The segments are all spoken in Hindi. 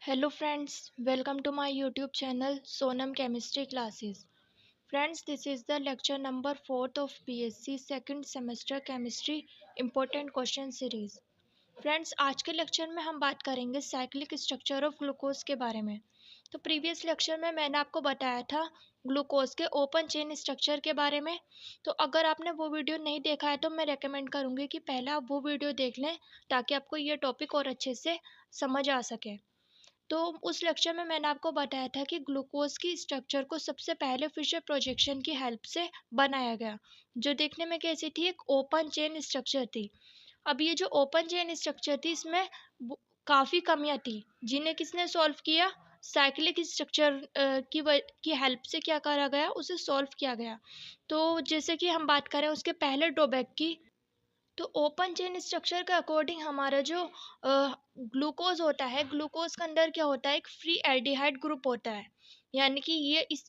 Hello friends, welcome to my YouTube channel Sonam Chemistry Classes. Friends, this is the lecture number 4th of BSc second semester chemistry important question series. Friends, आज के लेक्चर में हम बात करेंगे साइक्लिक स्ट्रक्चर ऑफ ग्लूकोज के बारे में। तो प्रीवियस लेक्चर में मैंने आपको बताया था ग्लूकोज के ओपन चेन स्ट्रक्चर के बारे में। तो अगर आपने वो वीडियो नहीं देखा है तो मैं रेकमेंड करूँगी कि पहले आप वो वीडियो देख लें ताकि आपको ये टॉपिक और अच्छे से समझ आ सके। तो उस लेक्चर में मैंने आपको बताया था कि ग्लूकोज की स्ट्रक्चर को सबसे पहले फिशर प्रोजेक्शन की हेल्प से बनाया गया, जो देखने में कैसी थी, एक ओपन चेन स्ट्रक्चर थी। अब ये जो ओपन चेन स्ट्रक्चर थी इसमें काफ़ी कमियां थी, जिन्हें किसने सॉल्व किया? साइक्लिक स्ट्रक्चर की हेल्प से क्या करा गया, उसे सॉल्व किया गया। तो जैसे कि हम बात करें उसके पहले ड्रॉबैक की, तो ओपन चेन स्ट्रक्चर के अकॉर्डिंग हमारा जो ग्लूकोज होता है, ग्लूकोज के अंदर क्या होता है, एक फ्री एल्डिहाइड ग्रुप होता है। यानी कि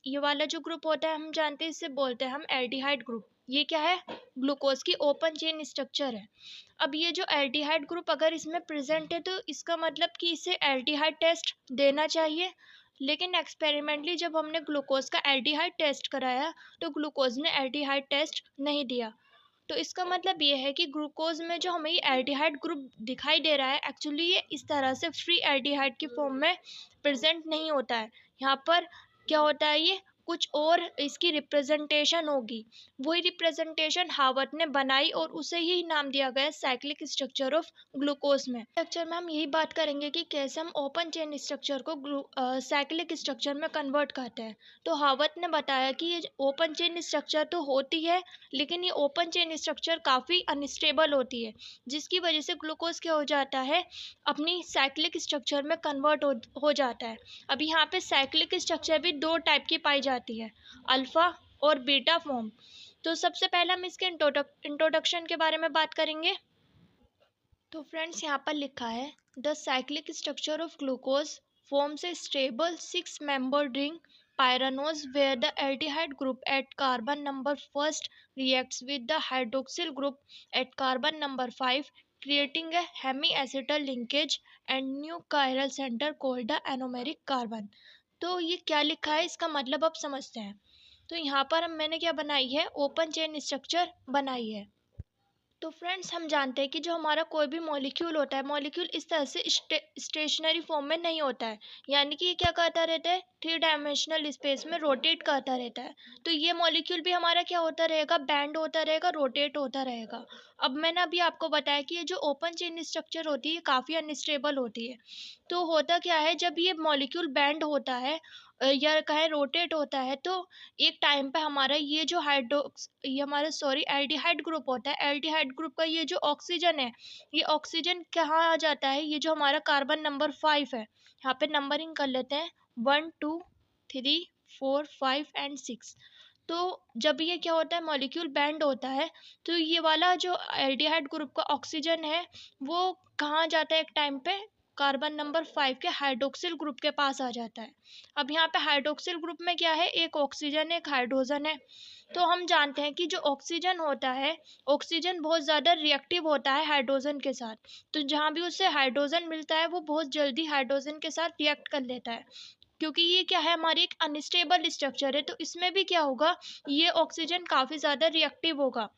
ये वाला जो ग्रुप होता है हम जानते हैं, इससे बोलते हैं हम एल्डिहाइड ग्रुप। ये क्या है? ग्लूकोज की ओपन चेन स्ट्रक्चर है। अब ये जो एल्डिहाइड ग्रुप अगर इसमें प्रेजेंट है तो इसका मतलब कि इसे एल्डिहाइड टेस्ट देना चाहिए। लेकिन एक्सपेरिमेंटली जब हमने ग्लूकोज का एल्डिहाइड टेस्ट कराया तो ग्लूकोज ने एल्डिहाइड टेस्ट नहीं दिया। तो इसका मतलब ये है कि ग्लूकोज में जो हमें ये एल्डिहाइड ग्रुप दिखाई दे रहा है, एक्चुअली ये इस तरह से फ्री एल्डिहाइड की फॉर्म में प्रेजेंट नहीं होता है। यहाँ पर क्या होता है, ये कुछ और इसकी रिप्रेजेंटेशन होगी। वही रिप्रेजेंटेशन हार्वर्ड ने बनाई और उसे ही नाम दिया गया साइक्लिक स्ट्रक्चर ऑफ ग्लूकोज में। लेक्चर में हम यही बात करेंगे कि कैसे हम ओपन चेन स्ट्रक्चर को साइक्लिक स्ट्रक्चर में कन्वर्ट करते हैं। तो हार्वर्ड ने बताया कि ये ओपन चेन स्ट्रक्चर तो होती है, लेकिन ये ओपन चेन स्ट्रक्चर काफ़ी अनस्टेबल होती है, जिसकी वजह से ग्लूकोज क्या हो जाता है, अपनी साइक्लिक स्ट्रक्चर में कन्वर्ट हो जाता है। अब यहाँ पे साइक्लिक स्ट्रक्चर भी दो टाइप की पाई जाती है, अल्फ़ा और बीटा फॉर्म। तो सबसे पहले हम इसके इंट्रोडक्शन के बारे में बात करेंगे। तो फ्रेंड्स, यहाँ पर लिखा है the cyclic structure of glucose forms a stable six-membered ring pyranose where the aldehyde group at carbon number first reacts with the hydroxyl group at carbon number 5, creating a hemiacetal linkage and new chiral center called the anomeric carbon। तो ये क्या लिखा है, इसका मतलब आप समझते हैं। तो यहाँ पर मैंने क्या बनाई है, ओपन चेन स्ट्रक्चर बनाई है। तो फ्रेंड्स, हम जानते हैं कि जो हमारा कोई भी मॉलिक्यूल होता है, मॉलिक्यूल इस तरह से स्टेशनरी फॉर्म में नहीं होता है। यानी कि ये क्या करता रहता है, थ्री डायमेंशनल स्पेस में रोटेट करता रहता है। तो ये मॉलिक्यूल भी हमारा क्या होता रहेगा, बैंड होता रहेगा, रोटेट होता रहेगा। अब मैंने अभी आपको बताया कि ये जो ओपन चेन स्ट्रक्चर होती है काफ़ी अनस्टेबल होती है। तो होता क्या है, जब ये मॉलिक्यूल बैंड होता है या कहें रोटेट होता है, तो एक टाइम पे हमारा ये हमारा एल्डिहाइड ग्रुप होता है। एल्डिहाइड ग्रुप का ये जो ऑक्सीजन है, ये ऑक्सीजन कहाँ आ जाता है, ये जो हमारा कार्बन नंबर 5 है, यहाँ पे नंबरिंग कर लेते हैं 1 2 3 4 5 एंड 6। तो जब ये क्या होता है, मॉलिक्यूल बैंड होता है, तो ये वाला जो एल्डिहाइड ग्रुप का ऑक्सीजन है वो कहाँ जाता है, एक टाइम पे कार्बन नंबर 5 के हाइड्रोक्सिल ग्रुप के पास आ जाता है। अब यहाँ पे हाइड्रोक्सिल ग्रुप में क्या है, एक ऑक्सीजन एक हाइड्रोजन है। तो हम जानते हैं कि जो ऑक्सीजन होता है, ऑक्सीजन बहुत ज़्यादा रिएक्टिव होता है हाइड्रोजन के साथ। तो जहाँ भी उसे हाइड्रोजन मिलता है वो बहुत जल्दी हाइड्रोजन के साथ रिएक्ट कर लेता है, क्योंकि ये क्या है, हमारी एक अनस्टेबल स्ट्रक्चर है। तो इसमें भी क्या होगा, ये ऑक्सीजन काफ़ी ज़्यादा रिएक्टिव होगा।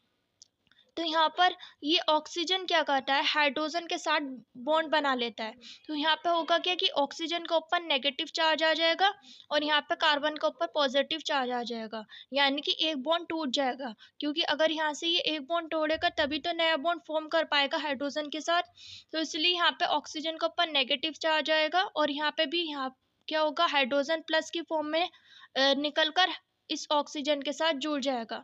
तो यहाँ पर ये ऑक्सीजन क्या करता है, हाइड्रोजन के साथ बॉन्ड बना लेता है। तो यहाँ पे होगा क्या कि ऑक्सीजन के ऊपर नेगेटिव चार्ज आ जाएगा और यहाँ पे कार्बन के ऊपर पॉजिटिव चार्ज आ जाएगा। यानी कि एक बॉन्ड टूट जाएगा, क्योंकि अगर यहाँ से ये एक बॉन्ड तोड़ेगा तभी तो नया बॉन्ड फॉर्म कर पाएगा हाइड्रोजन के साथ। तो इसलिए यहाँ पे ऑक्सीजन के ऊपर नेगेटिव चार्ज आएगा और यहाँ पे भी यहाँ क्या होगा, हाइड्रोजन प्लस की फॉर्म में निकल कर इस ऑक्सीजन के साथ जुड़ जाएगा।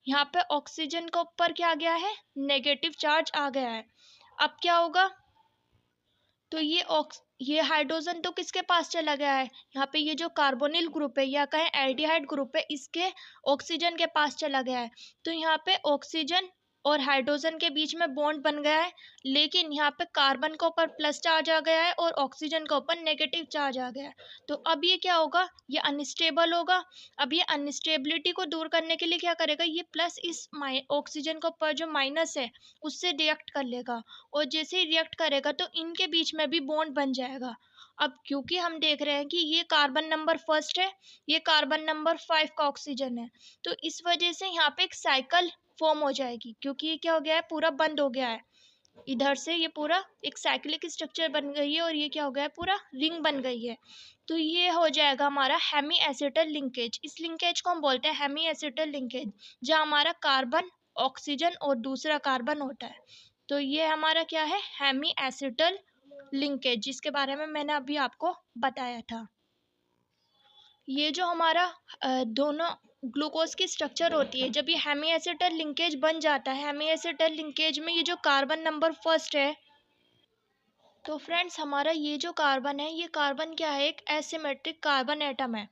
यहाँ पे ऑक्सीजन के ऊपर क्या आ गया है, नेगेटिव चार्ज आ गया है। अब क्या होगा, तो ये हाइड्रोजन तो किसके पास चला गया है, यहाँ पे ये जो कार्बोनिल ग्रुप है या कहें एल्डिहाइड ग्रुप है, इसके ऑक्सीजन के पास चला गया है। तो यहाँ पे ऑक्सीजन और हाइड्रोजन के बीच में बॉन्ड बन गया है, लेकिन यहाँ पे कार्बन के ऊपर प्लस चार्ज आ गया है और ऑक्सीजन के ऊपर नेगेटिव चार्ज आ गया है। तो अब ये क्या होगा, ये अनस्टेबल होगा। अब ये अनस्टेबिलिटी को दूर करने के लिए क्या करेगा, ये प्लस इस ऑक्सीजन के ऊपर जो माइनस है उससे रिएक्ट कर लेगा, और जैसे ही रिएक्ट करेगा तो इनके बीच में भी बॉन्ड बन जाएगा। अब क्योंकि हम देख रहे हैं कि ये कार्बन नंबर फर्स्ट है, ये कार्बन नंबर 5 का ऑक्सीजन है, तो इस वजह से यहाँ पे एक साइकिल फॉर्म हो जाएगी, क्योंकि ये क्या हो गया है, पूरा बंद हो गया है। इधर से ये पूरा एक साइक्लिक स्ट्रक्चर बन गई है और ये क्या हो गया है, पूरा रिंग बन गई है। तो ये हो जाएगा हमारा हेमी एसिटल लिंकेज। इस लिंकेज को हम बोलते हैं हेमी एसिटल लिंकेज, जहाँ हमारा कार्बन, ऑक्सीजन और दूसरा कार्बन होता है। तो ये हमारा क्या है, हेमी एसिटल लिंकेज, जिसके बारे में मैंने अभी आपको बताया था। ये जो हमारा दोनों ग्लूकोज की स्ट्रक्चर होती है, जब ये हेमी एसिटल लिंकेज बन जाता है, हेमी एसिटल लिंकेज में ये जो कार्बन नंबर फर्स्ट है, तो फ्रेंड्स हमारा ये जो कार्बन है, ये कार्बन क्या है, एक एसिमेट्रिक कार्बन एटम है।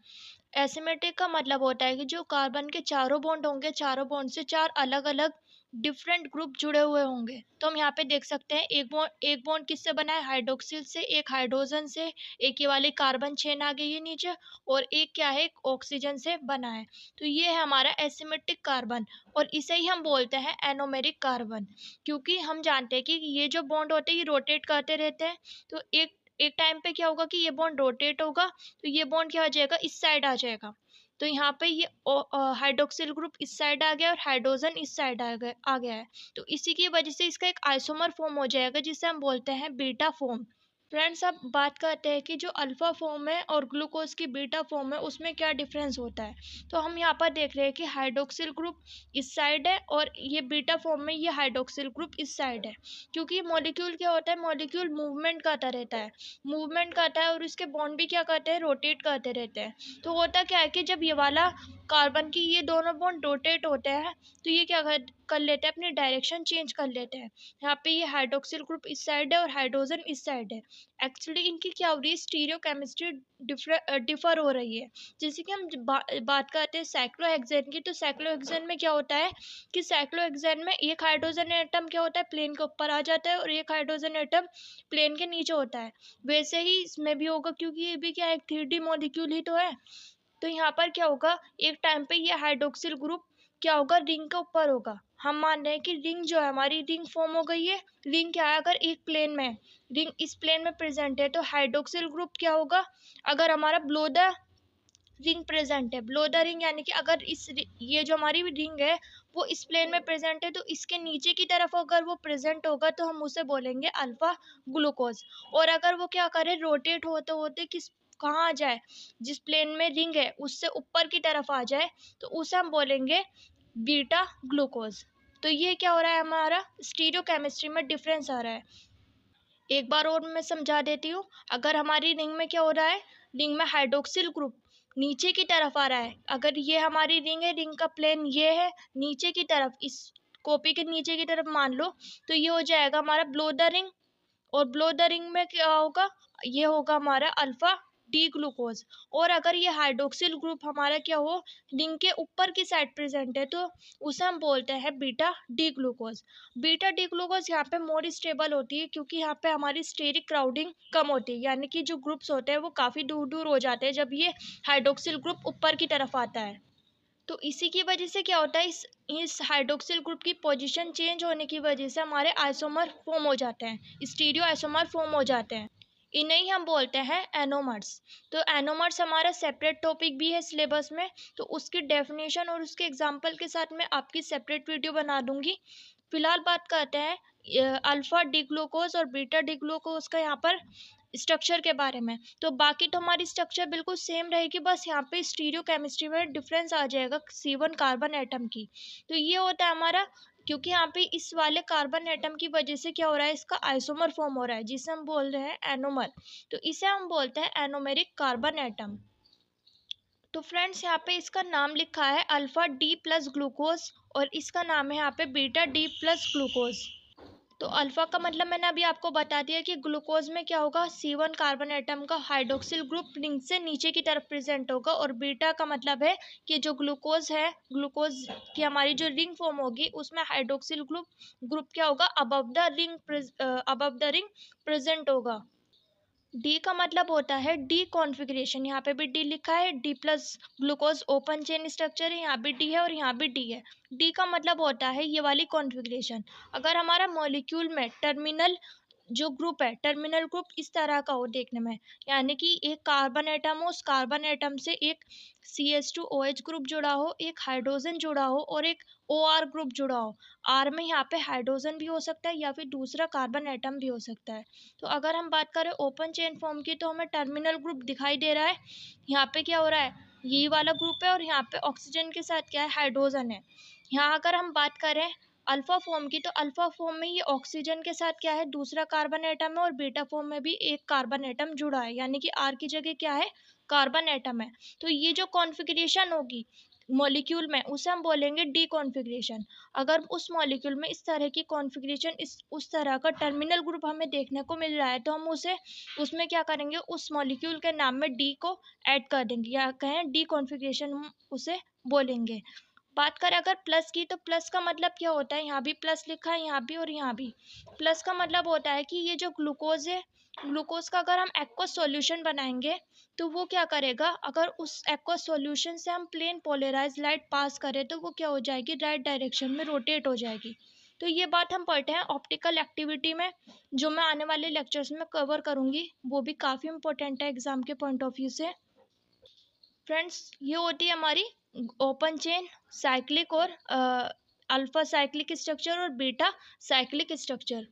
एसिमेट्रिक का मतलब होता है कि जो कार्बन के चारों बॉन्ड होंगे, चारों बॉन्ड से चार अलग अलग डिफरेंट ग्रुप जुड़े हुए होंगे। तो हम यहाँ पे देख सकते हैं एक बॉन्ड किससे बना है, हाइड्रोक्सिल से, एक हाइड्रोजन से, एक ये वाली कार्बन चेन आ गई है नीचे, और एक क्या है, एक ऑक्सीजन से बना है। तो ये है हमारा एसिमेट्रिक कार्बन, और इसे ही हम बोलते हैं एनोमेरिक कार्बन, क्योंकि हम जानते हैं कि ये जो बॉन्ड होते हैं ये रोटेट करते रहते हैं। तो एक एक टाइम पे क्या होगा कि ये बॉन्ड रोटेट होगा, तो ये बॉन्ड क्या हो जाएगा, इस साइड आ जाएगा। तो यहाँ पे ये हाइड्रोक्सिल ग्रुप इस साइड आ गया और हाइड्रोजन इस साइड आ गया है। तो इसी की वजह से इसका एक आइसोमर फॉर्म हो जाएगा, जिसे हम बोलते हैं बीटा फॉर्म। फ्रेंड्स, अब बात करते हैं कि जो अल्फा फॉर्म है और ग्लूकोज की बीटा फॉर्म है, उसमें क्या डिफरेंस होता है। तो हम यहाँ पर देख रहे हैं कि हाइड्रोक्सिल ग्रुप इस साइड है और ये बीटा फॉर्म में ये हाइड्रोक्सिल ग्रुप इस साइड है। क्योंकि मॉलिक्यूल क्या होता है, मॉलिक्यूल मूवमेंट करता रहता है, मूवमेंट करता है, और इसके बॉन्ड भी क्या करते हैं, रोटेट करते रहते हैं। तो होता क्या है कि जब ये वाला कार्बन की ये दोनों बॉन्ड रोटेट होते हैं, तो ये क्या कर लेते हैं, अपनी डायरेक्शन चेंज कर लेते हैं। यहाँ पे ये हाइड्रोक्सिल ग्रुप इस साइड है और हाइड्रोजन इस साइड है। एक्चुअली इनकी क्या हो रही है, स्टीरियो केमिस्ट्री डिफर हो रही है। जैसे कि हम बात करते हैं साइक्लोहेक्सेन की, तो साइक्लोहेक्सेन में क्या होता है कि साइक्लोहेक्सेन में एक हाइड्रोजन एटम क्या होता है, प्लेन के ऊपर आ जाता है, और एक हाइड्रोजन एटम प्लेन के नीचे होता है। वैसे ही इसमें भी होगा, क्योंकि ये भी क्या है, एक 3D मॉलिक्यूल ही तो है। तो यहाँ पर क्या होगा, एक टाइम पे ये हाइड्रोक्सिल ग्रुप क्या होगा, रिंग के ऊपर होगा। हम मान रहे हैं कि रिंग जो है हमारी, रिंग फॉर्म हो गई है। रिंग क्या है, अगर एक प्लेन में है, रिंग इस प्लेन में प्रेजेंट है, तो हाइड्रोक्सिल ग्रुप क्या होगा, अगर हमारा ब्लो द रिंग प्रेजेंट है, ब्लो द रिंग यानी कि अगर ये जो हमारी रिंग है वो इस प्लेन में प्रेजेंट है, तो इसके नीचे की तरफ अगर वो प्रेजेंट होगा तो हम उसे बोलेंगे अल्फा ग्लूकोज। और अगर वो क्या करे, रोटेट होते होते किस कहाँ आ जाए, जिस प्लेन में रिंग है उससे ऊपर की तरफ आ जाए, तो उसे हम बोलेंगे बीटा ग्लूकोज। तो ये क्या हो रहा है, हमारा स्टीरियो केमिस्ट्री में डिफरेंस आ रहा है। एक बार और मैं समझा देती हूँ। अगर हमारी रिंग में क्या हो रहा है, रिंग में हाइड्रोक्सिल ग्रुप नीचे की तरफ आ रहा है, अगर ये हमारी रिंग है, रिंग का प्लेन ये है, नीचे की तरफ, इस कॉपी के नीचे की तरफ मान लो, तो ये हो जाएगा हमारा ब्लो द रिंग। और ब्लो द रिंग में क्या होगा, ये होगा हमारा अल्फा डी ग्लूकोज। और अगर ये हाइड्रोक्सिल ग्रुप हमारा क्या हो, रिंग के ऊपर की साइड प्रेजेंट है, तो उसे हम बोलते हैं beta D glucose. Beta D glucose यहाँ पे मोर स्टेबल होती है, क्योंकि यहाँ पे हमारी स्टेरिक क्राउडिंग कम होती है, यानी कि जो ग्रुप्स होते हैं वो काफ़ी दूर दूर हो जाते हैं जब ये हाइड्रोक्सिल ग्रुप ऊपर की तरफ आता है। तो इसी की वजह से क्या होता है, इस हाइड्रोक्सिल ग्रुप की पोजीशन चेंज होने की वजह से हमारे आइसोमर फॉर्म हो जाते हैं, स्टीरियो आइसोमर फॉर्म हो जाते हैं। इन्हें ही हम बोलते हैं एनोमर्स। तो एनोमर्स हमारा सेपरेट टॉपिक भी है सिलेबस में, तो उसकी डेफिनेशन और उसके एग्जांपल के साथ मैं आपकी सेपरेट वीडियो बना दूंगी। फिलहाल बात करते हैं अल्फा डी ग्लूकोज और बीटा डी ग्लूकोज का यहाँ पर स्ट्रक्चर के बारे में। तो बाकी तो हमारी स्ट्रक्चर बिल्कुल सेम रहेगी, बस यहाँ पे स्टीरियो केमिस्ट्री में डिफरेंस आ जाएगा C1 कार्बन एटम की। तो ये होता है हमारा, क्योंकि यहाँ पे इस वाले कार्बन एटम की वजह से क्या हो रहा है, इसका आइसोमर फॉर्म हो रहा है, जिसे हम बोल रहे हैं एनोमर। तो इसे हम बोलते हैं एनोमेरिक कार्बन एटम। तो फ्रेंड्स, यहाँ पे इसका नाम लिखा है अल्फा डी प्लस ग्लूकोज, और इसका नाम है यहाँ पे बीटा डी प्लस ग्लूकोज। तो अल्फा का मतलब मैंने अभी आपको बता दिया कि ग्लूकोज में क्या होगा, C1 कार्बन एटम का हाइड्रोक्सिल ग्रुप रिंग से नीचे की तरफ प्रेजेंट होगा, और बीटा का मतलब है कि जो ग्लूकोज है, ग्लूकोज की हमारी जो रिंग फॉर्म होगी उसमें हाइड्रोक्सिल ग्रुप क्या होगा, अबव द रिंग प्रेजेंट होगा। डी का मतलब होता है डी कॉन्फ़िगरेशन, यहाँ पे भी डी लिखा है, D plus glucose open chain structure है, यहाँ भी डी है और यहाँ भी डी है। डी का मतलब होता है ये वाली कॉन्फ़िगरेशन। अगर हमारा मॉलिक्यूल में टर्मिनल जो ग्रुप है टर्मिनल ग्रुप इस तरह का हो देखने में, यानी कि एक कार्बन एटम हो, उस कार्बन एटम से एक CH2OH ग्रुप जुड़ा हो, एक हाइड्रोजन जुड़ा हो और एक OR ग्रुप जुड़ा हो। आर में यहाँ पे हाइड्रोजन भी हो सकता है या फिर दूसरा कार्बन एटम भी हो सकता है। तो अगर हम बात करें ओपन चेन फॉर्म की, तो हमें टर्मिनल ग्रुप दिखाई दे रहा है। यहाँ पे क्या हो रहा है, ये वाला ग्रुप है और यहाँ पे ऑक्सीजन के साथ क्या है, हाइड्रोजन है। यहाँ अगर हम बात करें अल्फा फॉर्म की, तो अल्फा फॉर्म में ये ऑक्सीजन के साथ क्या है, दूसरा कार्बन एटम है और बीटा फॉर्म में भी एक कार्बन एटम जुड़ा है, यानी कि आर की जगह क्या है, कार्बन एटम है। तो ये जो कॉन्फ़िगरेशन होगी मॉलिक्यूल में, उसे हम बोलेंगे डी कॉन्फ़िगरेशन। अगर उस मॉलिक्यूल में इस तरह की कॉन्फ़िगरेशन, इस उस तरह का टर्मिनल ग्रुप हमें देखने को मिल रहा है, तो हम उसे उसमें क्या करेंगे, उस मॉलिक्यूल के नाम में डी को ऐड कर देंगे, या कहें डी कॉन्फ़िगरेशन हम उसे बोलेंगे। बात करें अगर प्लस की, तो प्लस का मतलब क्या होता है, यहाँ भी प्लस लिखा है, यहाँ भी और यहाँ भी। प्लस का मतलब होता है कि ये जो ग्लूकोज है, ग्लूकोज का अगर हम एक्वस सॉल्यूशन बनाएंगे, तो वो क्या करेगा, अगर उस एक्वस सॉल्यूशन से हम प्लेन पोलराइज लाइट पास करें, तो वो क्या हो जाएगी, राइट डायरेक्शन में रोटेट हो जाएगी। तो ये बात हम पढ़ते हैं ऑप्टिकल एक्टिविटी में, जो मैं आने वाले लेक्चर्स में कवर करूँगी, वो भी काफ़ी इंपॉर्टेंट है एग्जाम के पॉइंट ऑफ व्यू से। फ्रेंड्स, ये होती है हमारी ओपन चेन साइक्लिक और अल्फा साइक्लिक स्ट्रक्चर और बीटा साइक्लिक स्ट्रक्चर।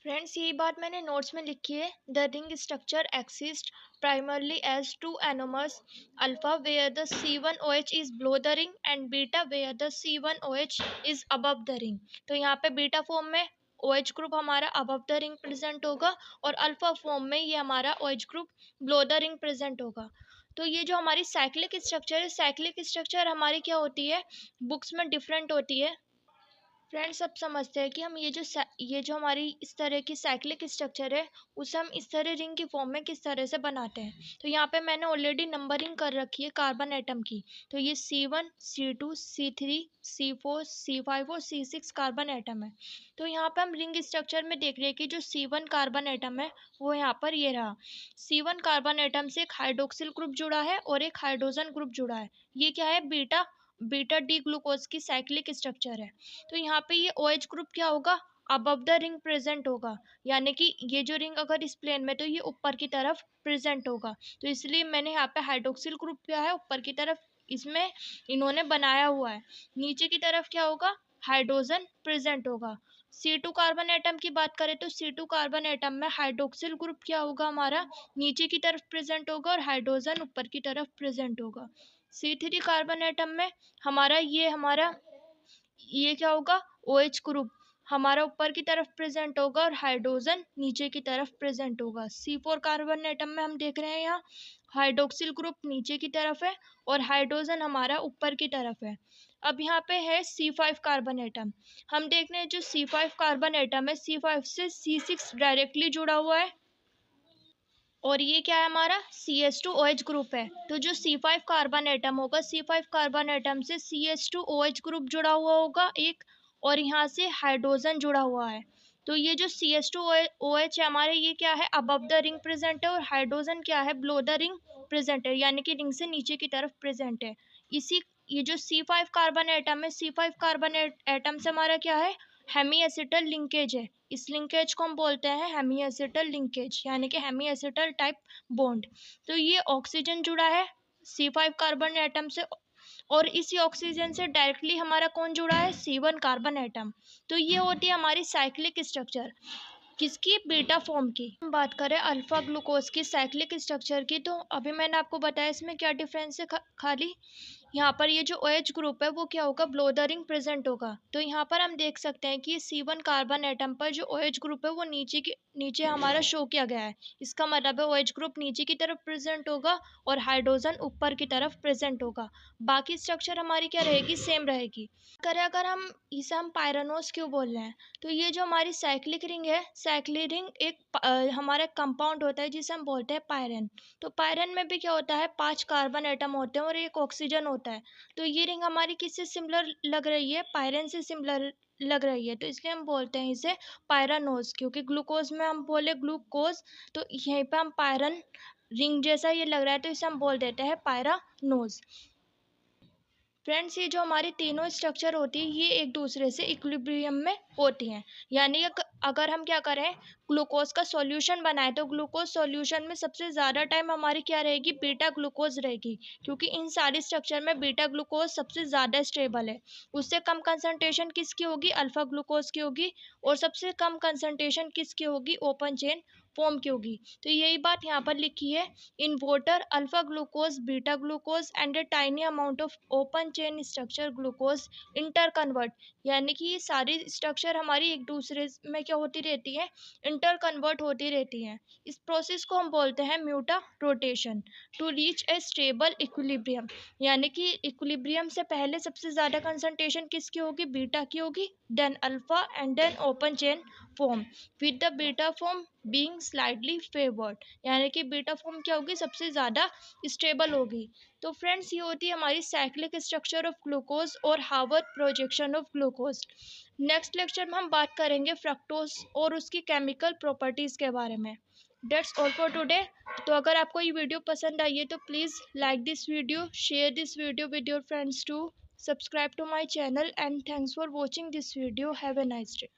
फ्रेंड्स, यही बात मैंने नोट्स में लिखी है। The ring structure exist primarily as two anomers, alpha where the C1OH is below the ring and beta where the C1OH is above the ring। तो यहाँ पे बीटा फॉर्म में OH ग्रुप हमारा above the ring प्रेजेंट होगा और अल्फा फॉर्म में ये हमारा OH group below the ring present होगा। तो ये जो हमारी साइक्लिक स्ट्रक्चर है, साइक्लिक स्ट्रक्चर हमारी क्या होती है, बुक्स में डिफरेंट होती है। फ्रेंड्स, अब समझते हैं कि हम ये जो हमारी इस तरह की साइक्लिक स्ट्रक्चर है, उसे हम इस तरह रिंग की फॉर्म में किस तरह से बनाते हैं। तो यहाँ पे मैंने ऑलरेडी नंबरिंग कर रखी है कार्बन एटम की। तो ये C1 C2 C3 C4 C5 और C6 कार्बन एटम है। तो यहाँ पे हम रिंग स्ट्रक्चर में देख रहे हैं कि जो C1 कार्बन एटम है, वो यहाँ पर ये रहा। C1 कार्बन एटम से एक हाइड्रोक्सिल ग्रुप जुड़ा है और एक हाइड्रोजन ग्रुप जुड़ा है। ये क्या है, बीटा बीटा डी ग्लूकोज की साइक्लिक स्ट्रक्चर है। तो यहाँ पे ये OH ग्रुप क्या होगा, अबव द रिंग प्रेजेंट होगा, यानी कि ये जो रिंग अगर इस प्लेन में, तो ये ऊपर की तरफ प्रेजेंट होगा। तो इसलिए मैंने यहाँ पे हाइड्रोक्सिल ग्रुप क्या है, ऊपर की तरफ इसमें इन्होंने बनाया हुआ है। नीचे की तरफ क्या होगा, हाइड्रोजन प्रेजेंट होगा। C2 कार्बन एटम की बात करें, तो C2 कार्बन एटम में हाइड्रोक्सिल ग्रुप क्या होगा, हमारा नीचे की तरफ प्रेजेंट होगा और हाइड्रोजन ऊपर की तरफ प्रेजेंट होगा। C3 कार्बन एटम में हमारा ये क्या होगा, OH ग्रुप हमारा ऊपर की तरफ प्रेजेंट होगा और हाइड्रोजन नीचे की तरफ प्रेजेंट होगा। C4 कार्बन एटम में हम देख रहे हैं यहाँ हाइड्रोक्सिल ग्रुप नीचे की तरफ है और हाइड्रोजन हमारा ऊपर की तरफ है। अब यहाँ पे है C5 कार्बन एटम। हम देख रहे हैं जो C5 कार्बन एटम है, C5 से C6 डायरेक्टली जुड़ा हुआ है और ये क्या है, हमारा CH2OH ग्रुप है। तो जो C5 कार्बन एटम होगा, C5 कार्बन एटम से CH2OH ग्रुप जुड़ा हुआ होगा एक, और यहाँ से हाइड्रोजन जुड़ा हुआ है। तो ये जो CH2OH है हमारे, ये क्या है, अबव द रिंग प्रेजेंट है और हाइड्रोजन क्या है, बिलो द रिंग प्रेजेंट है, यानी कि रिंग से नीचे की तरफ प्रेजेंट है। इसी ये जो C5 कार्बन एटम है, C5 कार्बन एटम से हमारा क्या है, हेमी एसिटल लिंकेज है। इस लिंकेज को हम बोलते हैं हेमी एसिटल लिंकेज, यानी कि हेमी एसिटल टाइप बॉन्ड। तो ये ऑक्सीजन जुड़ा है C5 कार्बन एटम से और इसी ऑक्सीजन से डायरेक्टली हमारा कौन जुड़ा है, C1 कार्बन एटम। तो ये होती है हमारी साइक्लिक स्ट्रक्चर, किसकी, बीटा फॉर्म की। हम बात करें अल्फा ग्लूकोज की साइक्लिक स्ट्रक्चर की, तो अभी मैंने आपको बताया इसमें क्या डिफरेंस है। खाली यहाँ पर ये जो OH ग्रुप है वो क्या होगा, बिलो द रिंग प्रेजेंट होगा। तो यहाँ पर हम देख सकते हैं कि C1 कार्बन एटम पर जो OH ग्रुप है वो नीचे हमारा शो किया गया है। इसका मतलब है OH ग्रुप नीचे की तरफ प्रेजेंट होगा और हाइड्रोजन ऊपर की तरफ प्रेजेंट होगा। बाकी स्ट्रक्चर हमारी क्या रहेगी, सेम रहेगी। करें अगर हम इसे हम पायरानोस क्यों बोल रहे हैं, तो ये जो हमारी साइक्लिक रिंग है, साइक्लिक रिंग एक हमारा कंपाउंड होता है जिसे हम बोलते हैं पायरन। तो पायरन में भी क्या होता है, 5 कार्बन एटम होते हैं और एक ऑक्सीजन होता है। तो ये रिंग हमारी किससे सिमिलर लग रही है, पायरन से सिमिलर लग रही है, तो इसलिए हम बोलते हैं इसे पायरानोज। क्योंकि ग्लूकोज में हम बोले ग्लूकोज, तो यहीं पे हम पायरन रिंग जैसा ये लग रहा है, तो इसे हम बोल देते हैं पायरानोज। फ्रेंड्स, ये जो हमारी तीनों स्ट्रक्चर होती है ये एक दूसरे से इक्विलिब्रियम में होती हैं। यानी अगर हम क्या करें, ग्लूकोज का सॉल्यूशन बनाए तो ग्लूकोज सॉल्यूशन में सबसे ज़्यादा टाइम हमारी क्या रहेगी, बीटा ग्लूकोज रहेगी, क्योंकि इन सारी स्ट्रक्चर में बीटा ग्लूकोज सबसे ज़्यादा स्टेबल है। उससे कम कंसंट्रेशन किसकी होगी, अल्फा ग्लूकोज की होगी। और सबसे कम कंसंट्रेशन किसकी होगी, ओपन चेन फॉर्म की होगी। तो यही बात यहाँ पर लिखी है, in water alpha glucose, beta glucose and a tiny amount of open chain structure glucose interconvert। यानी कि ये सारी स्ट्रक्चर हमारी एक दूसरे में क्या होती रहती है, इंटर कन्वर्ट होती रहती हैं। इस प्रोसेस को हम बोलते हैं mutual rotation to reach a stable equilibrium. यानी कि इक्विलिब्रियम से पहले सबसे ज़्यादा कंसंट्रेशन किसकी होगी, बीटा की होगी, then alpha and then open chain form, with the beta form being slightly favoured. यानी कि बीटा फॉर्म क्या होगी, सबसे ज़्यादा स्टेबल होगी। तो फ्रेंड्स, ये होती है हमारी साइक्लिक स्ट्रक्चर ऑफ ग्लूकोज और Harvard projection of glucose. Next lecture में हम बात करेंगे फ्रक्टोज और उसकी केमिकल प्रॉपर्टीज़ के बारे में। That's all for today. तो अगर आपको ये वीडियो पसंद आई है तो please like this video, share this video with your friends too, subscribe to my channel, and thanks for watching this video. Have a nice day.